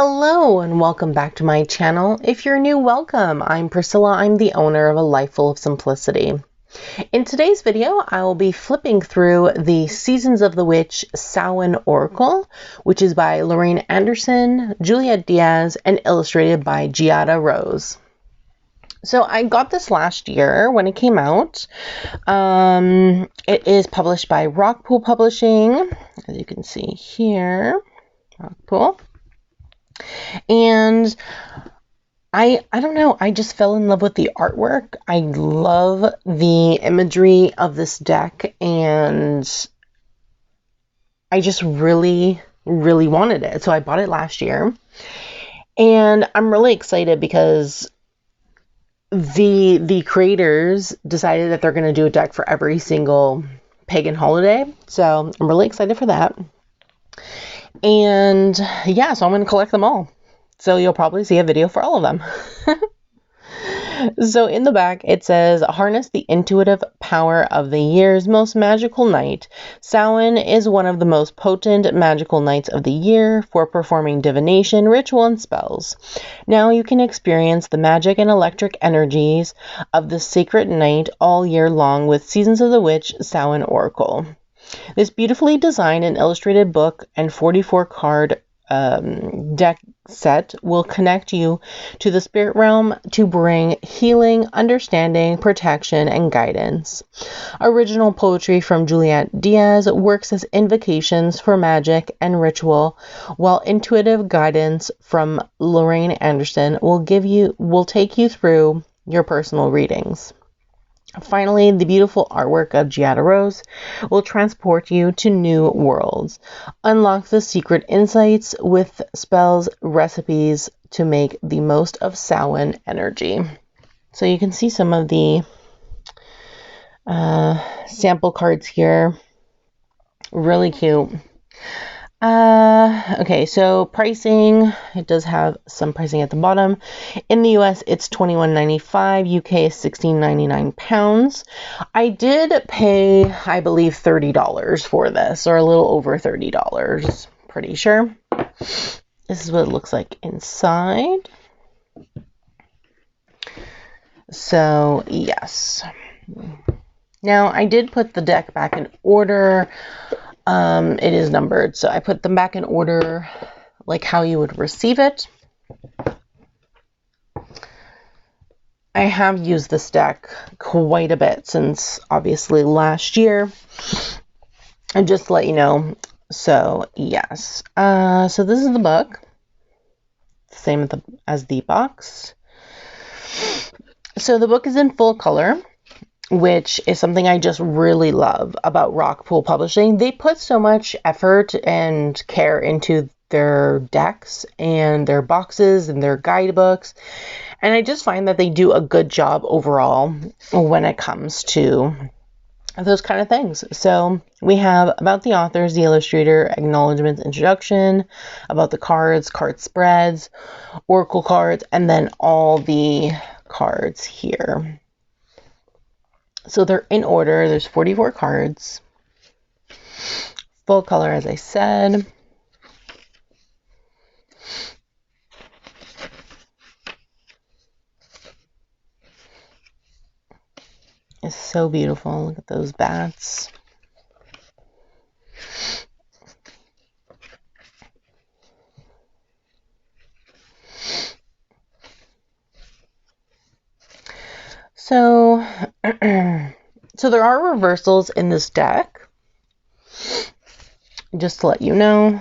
Hello and welcome back to my channel. If you're new, welcome. I'm Priscilla. I'm the owner of A Life Full of Simplicity. In today's video, I will be flipping through the Seasons of the Witch Samhain Oracle, which is by Lorraine Anderson, Juliet Diaz, and illustrated by Giada Rose. So I got this last year when it came out. It is published by Rockpool Publishing, as you can see here. Rockpool. And I don't know, I just fell in love with the artwork. I love the imagery of this deck, and I just really wanted it. So I bought it last year, and I'm really excited because the creators decided that they're going to do a deck for every single pagan holiday. So I'm really excited for that. And yeah, so I'm going to collect them all. So you'll probably see a video for all of them. So in the back, it says, harness the intuitive power of the year's most magical night. Samhain is one of the most potent magical nights of the year for performing divination, ritual, and spells. Now you can experience the magic and electric energies of the sacred night all year long with Seasons of the Witch Samhain Oracle. This beautifully designed and illustrated book and 44 card deck set will connect you to the spirit realm to bring healing, understanding, protection, and guidance. Original poetry from Juliet Diaz works as invocations for magic and ritual, while intuitive guidance from Lorraine Anderson will take you through your personal readings. Finally, the beautiful artwork of Giada Rose will transport you to new worlds. Unlock the secret insights with spells, recipes to make the most of Samhain energy. So you can see some of the sample cards here. Really cute. Okay, so pricing, it does have some pricing at the bottom. In the US, it's $21.95. UK is £16.99. I did pay, I believe, $30 for this, or a little over $30, pretty sure. This is what it looks like inside. So, yes. Now, I did put the deck back in order. It is numbered, so I put them back in order like how you would receive it. I have used this deck quite a bit since obviously last year, and just to let you know. So yes, so this is the book, same as the box. So the book is in full color, which is something I just really love about Rockpool Publishing. They put so much effort and care into their decks and their boxes and their guidebooks. And I just find that they do a good job overall when it comes to those kind of things. So we have about the authors, the illustrator, acknowledgements, introduction, about the cards, card spreads, oracle cards, and then all the cards here. So they're in order. There's 44 cards. Full color, as I said. It's so beautiful. Look at those bats. So there are reversals in this deck, just to let you know.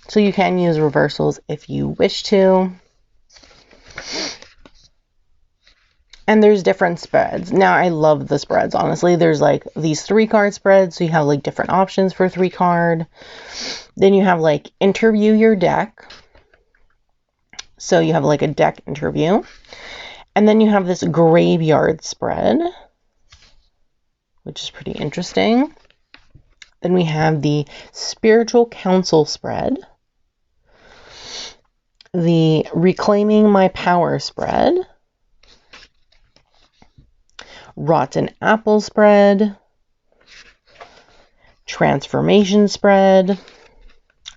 So you can use reversals if you wish to. And there's different spreads. Now, I love the spreads, honestly. There's like these 3-card spreads, so you have like different options for 3-card. Then you have like interview your deck. So you have like a deck interview. And then you have this graveyard spread, which is pretty interesting. Then we have the spiritual council spread, the reclaiming my power spread, rotten apple spread, transformation spread,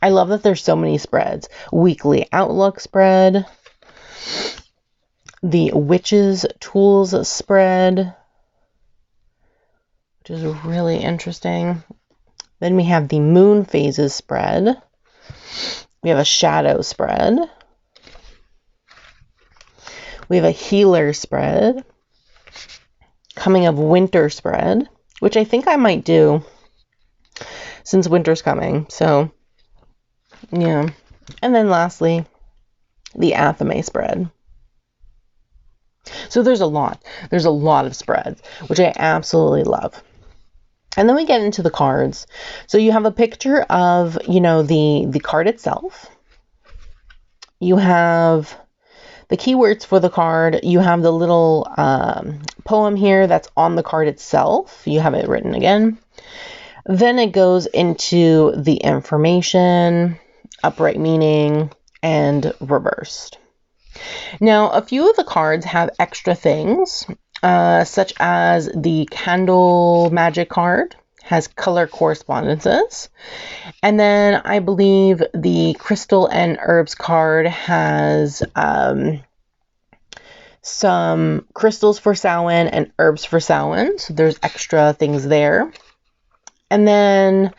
I love that there's so many spreads. Weekly Outlook spread, the Witches Tools spread, which is really interesting. Then we have the Moon Phases spread. We have a Shadow spread. We have a Healer spread. Coming of Winter spread, which I think I might do since winter's coming. So, yeah. And then lastly, the Athame spread. So there's a lot. There's a lot of spreads, which I absolutely love. And then we get into the cards. So you have a picture of, you know, the card itself. You have the keywords for the card. You have the little poem here that's on the card itself. You have it written again. Then it goes into the information, upright meaning, and reversed. Now, a few of the cards have extra things, such as the Candle Magic card has color correspondences. And then I believe the Crystal and Herbs card has some crystals for Samhain and herbs for Samhain. So there's extra things there. And then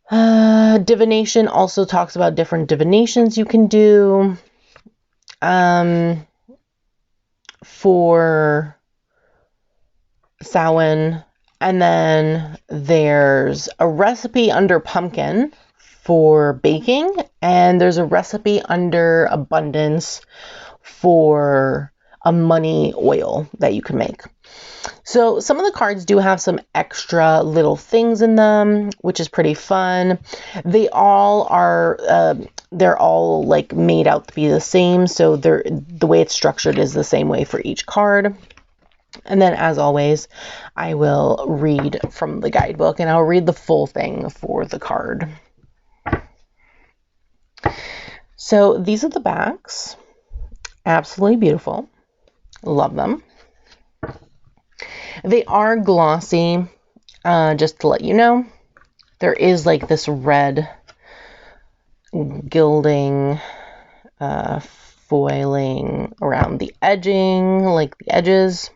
Divination also talks about different divinations you can do. For Samhain. And then there's a recipe under pumpkin for baking, and there's a recipe under abundance for a money oil that you can make. So some of the cards do have some extra little things in them, which is pretty fun. They all are they're all like made out to be the same, so the way it's structured is the same way for each card. And then, as always, I will read from the guidebook, and I'll read the full thing for the card. So these are the backs. Absolutely beautiful. Love them. They are glossy, just to let you know. There is like this red gilding, foiling around the edging, like the edges.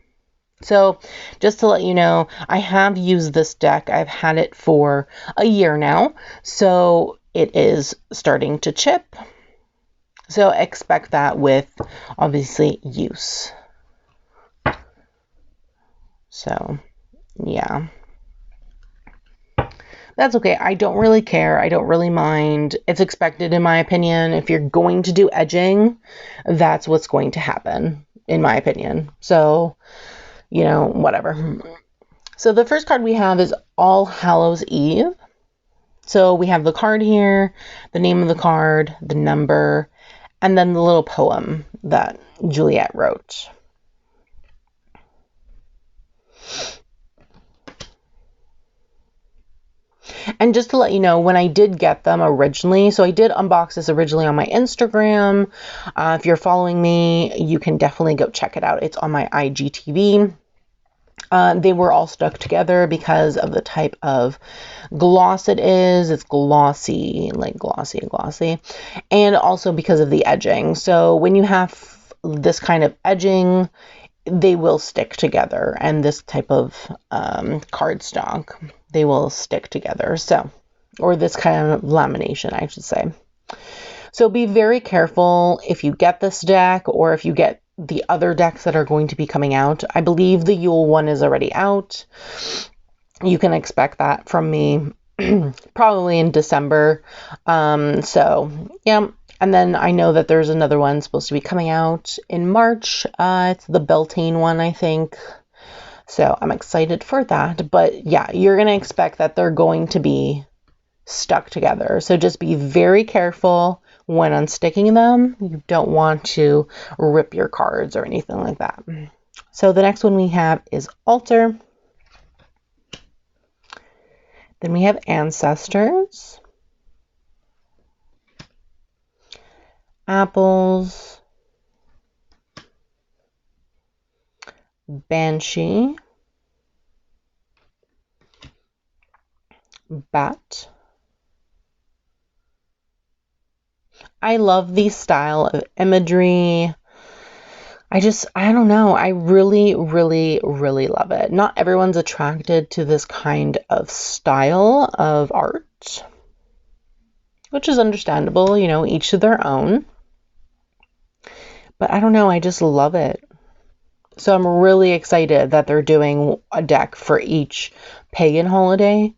So just to let you know, I have used this deck. I've had it for a year now, so it is starting to chip. So expect that with, obviously, use. So, yeah. That's okay. I don't really care. I don't really mind. It's expected, in my opinion. If you're going to do edging, that's what's going to happen, in my opinion. So, you know, whatever. So the first card we have is All Hallows Eve. So we have the card here, the name of the card, the number, and then the little poem that Juliet wrote. And just to let you know, when I did get them originally, so I did unbox this originally on my Instagram. If you're following me, you can definitely go check it out. It's on my IGTV. They were all stuck together because of the type of gloss it is. It's glossy, like glossy. And also because of the edging. So when you have this kind of edging, they will stick together. And this type of cardstock, they will stick together. So, or this kind of lamination, I should say. So be very careful if you get this deck or if you get the other decks that are going to be coming out. I believe the Yule one is already out. You can expect that from me probably in December. So, yeah. And then I know that there's another one supposed to be coming out in March. It's the Beltane one, I think. So I'm excited for that. But yeah, you're going to expect that they're going to be stuck together. So just be very careful when unsticking them. You don't want to rip your cards or anything like that. So the next one we have is Altar. Then we have Ancestors. Apples. Banshee. Bat. I love the style of imagery. I don't know. I really, really, really love it. Not everyone's attracted to this kind of style of art, which is understandable, you know, each to their own. But I don't know. I just love it. So I'm really excited that they're doing a deck for each pagan holiday.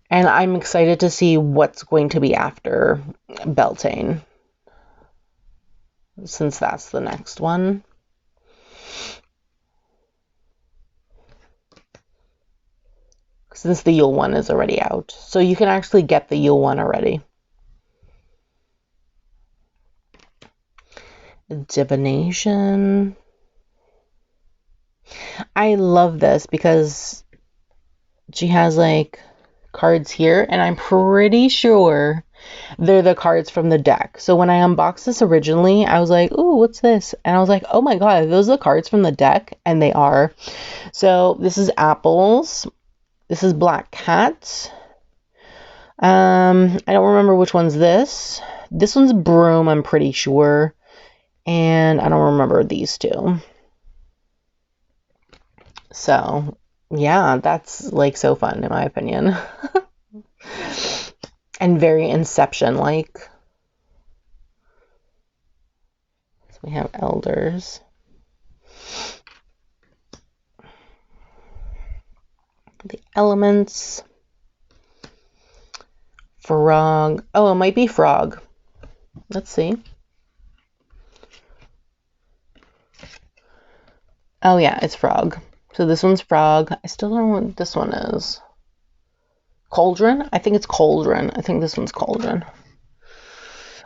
And I'm excited to see what's going to be after Beltane, since that's the next one. Since the Yule one is already out. So you can actually get the Yule one already. Divination. I love this because she has like cards here, and I'm pretty sure they're the cards from the deck. So when I unboxed this originally, I was like, ooh, what's this? And I was like, oh my god, those are the cards from the deck? And they are. So this is apples. This is black cat. I don't remember which one's this. This one's broom, I'm pretty sure. And I don't remember these two. So, yeah, that's like so fun in my opinion. And very Inception-like. So we have elders. The elements. Frog. Oh, it might be frog. Let's see. Oh yeah, it's frog. So this one's frog. I still don't know what this one is. Cauldron? I think it's cauldron. I think this one's cauldron.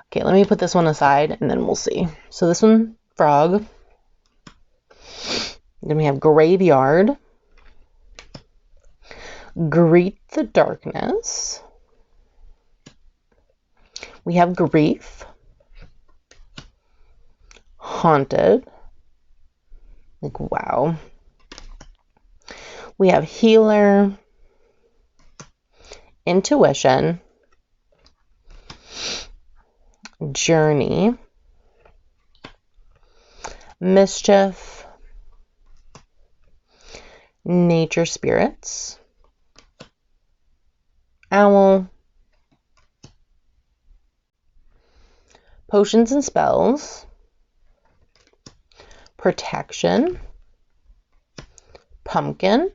Okay, let me put this one aside and then we'll see. So this one, frog. Then we have graveyard. Greet the darkness. We have grief. Haunted. Like, wow. We have healer. Intuition. Journey. Mischief. Nature spirits. Owl. Potions and spells. Protection. Pumpkin.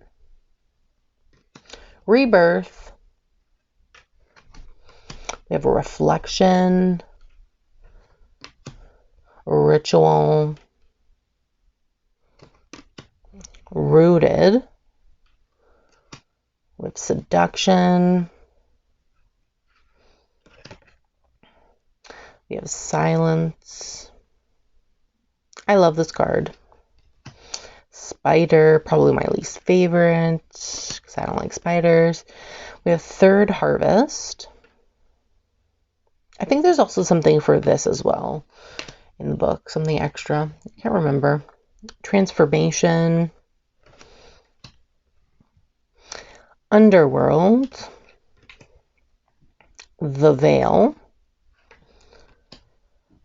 Rebirth. We have a reflection. Ritual. Rooted. With seduction. We have silence. I love this card. Spider, probably my least favorite because I don't like spiders. We have third harvest. I think there's also something for this as well in the book, something extra. I can't remember. Transformation. Underworld. The Veil.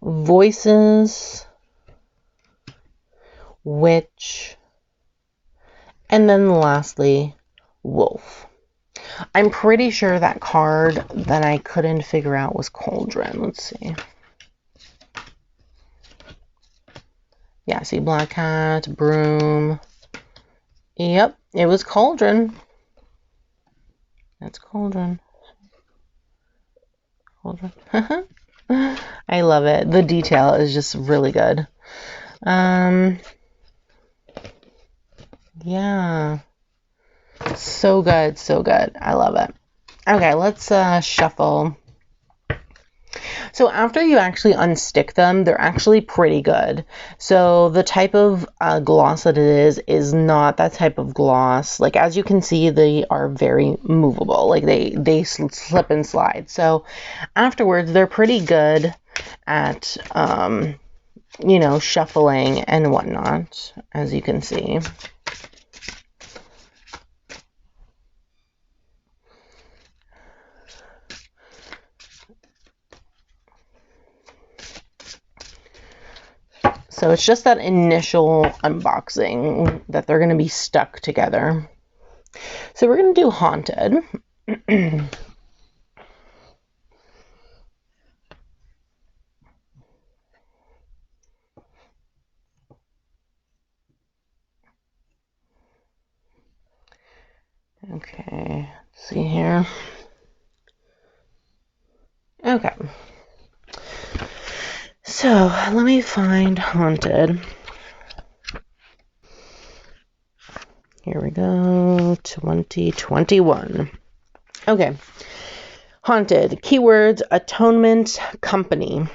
Voices. Witch. And then lastly, wolf. I'm pretty sure that card that I couldn't figure out was cauldron. Let's see. Yeah, see, black cat, broom. Yep, it was cauldron. That's cauldron. Cauldron. I love it. The detail is just really good. Yeah. So good, so good. I love it. Okay, let's shuffle. So after you actually unstick them, they're actually pretty good. So the type of gloss that it is not that type of gloss. Like, as you can see, they are very movable. Like, they slip and slide. So afterwards, they're pretty good at, you know, shuffling and whatnot, as you can see. So it's just that initial unboxing that they're going to be stuck together. So we're going to do Haunted. Okay, let's see here. Okay. So let me find Haunted. Here we go, 2021. Okay. Haunted. Keywords: atonement, company.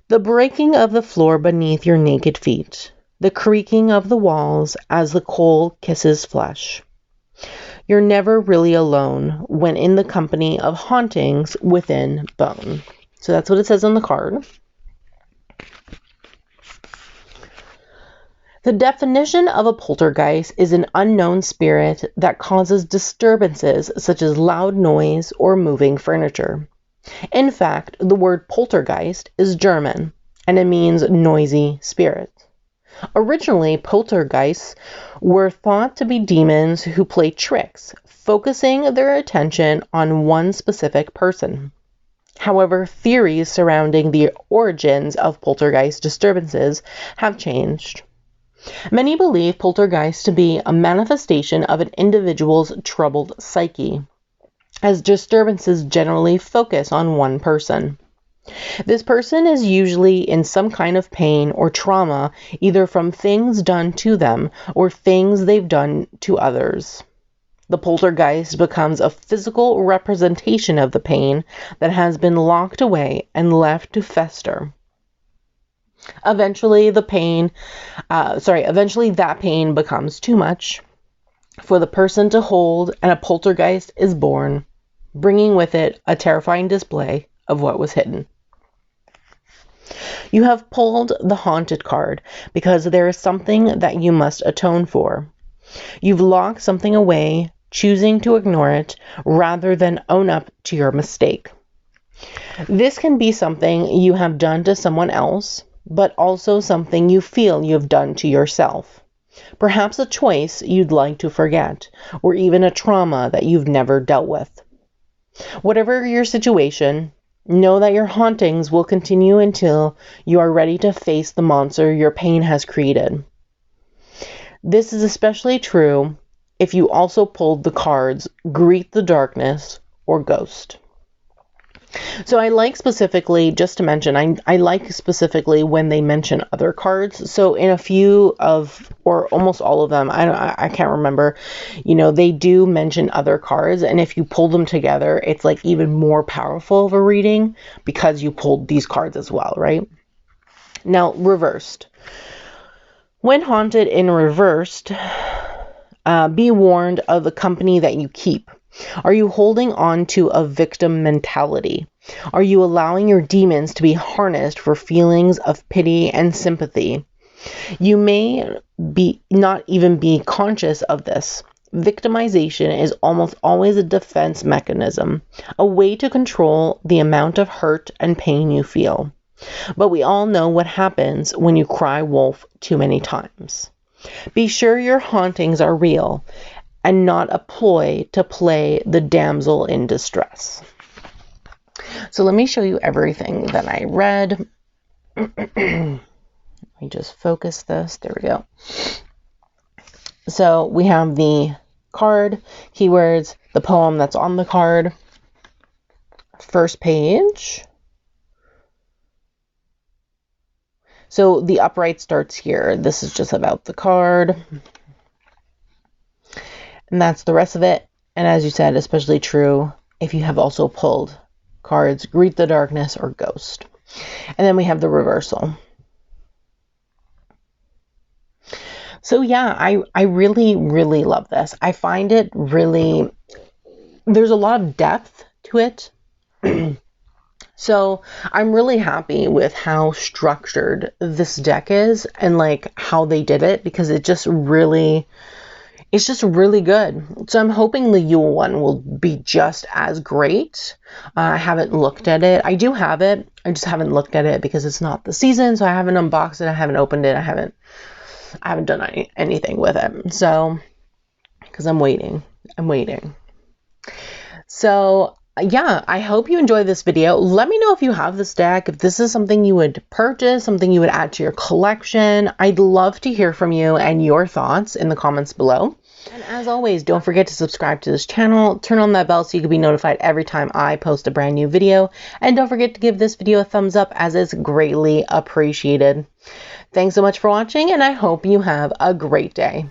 The breaking of the floor beneath your naked feet. The creaking of the walls as the coal kisses flesh. You're never really alone when in the company of hauntings within bone. So that's what it says on the card. The definition of a poltergeist is an unknown spirit that causes disturbances such as loud noise or moving furniture. In fact, the word poltergeist is German, and it means noisy spirit. Originally, poltergeists were thought to be demons who play tricks, focusing their attention on one specific person. However, theories surrounding the origins of poltergeist disturbances have changed. Many believe poltergeist to be a manifestation of an individual's troubled psyche, as disturbances generally focus on one person. This person is usually in some kind of pain or trauma, either from things done to them or things they've done to others. The poltergeist becomes a physical representation of the pain that has been locked away and left to fester. Eventually that pain becomes too much for the person to hold, and a poltergeist is born, bringing with it a terrifying display of what was hidden. You have pulled the Haunted card because there is something that you must atone for. You've locked something away, choosing to ignore it rather than own up to your mistake. This can be something you have done to someone else, but also something you feel you have done to yourself. Perhaps a choice you'd like to forget, or even a trauma that you've never dealt with. Whatever your situation, know that your hauntings will continue until you are ready to face the monster your pain has created. This is especially true if you also pulled the cards Greet the Darkness or Ghost. So I like specifically, just to mention, I like specifically when they mention other cards. So in a few of, or almost all of them, I can't remember, they do mention other cards. And if you pull them together, it's like even more powerful of a reading because you pulled these cards as well, right? Now, reversed. When haunted in reversed, be warned of the company that you keep. Are you holding on to a victim mentality? Are you allowing your demons to be harnessed for feelings of pity and sympathy? You may not even be conscious of this. Victimization is almost always a defense mechanism, a way to control the amount of hurt and pain you feel. But we all know what happens when you cry wolf too many times. Be sure your hauntings are real and not a ploy to play the damsel in distress. So let me show you everything that I read. Let me just focus this. There we go. So we have the card, keywords, the poem that's on the card. First page. So the upright starts here. This is just about the card. And that's the rest of it. And as you said, especially true if you have also pulled cards Greet the Darkness or Ghost. And then we have the reversal. So yeah, I really, really love this. I find it really, there's a lot of depth to it. So I'm really happy with how structured this deck is and like how they did it, because it just really, it's just really good. So I'm hoping the Yule one will be just as great. I haven't looked at it. I do have it. I just haven't looked at it because it's not the season. So I haven't unboxed it. I haven't opened it. I haven't done anything with it. So, because I'm waiting. So yeah, I hope you enjoyed this video. Let me know if you have this deck, if this is something you would purchase, something you would add to your collection. I'd love to hear from you and your thoughts in the comments below. And as always, don't forget to subscribe to this channel, turn on that bell so you can be notified every time I post a brand new video. And don't forget to give this video a thumbs up, as it's greatly appreciated. Thanks so much for watching, and I hope you have a great day.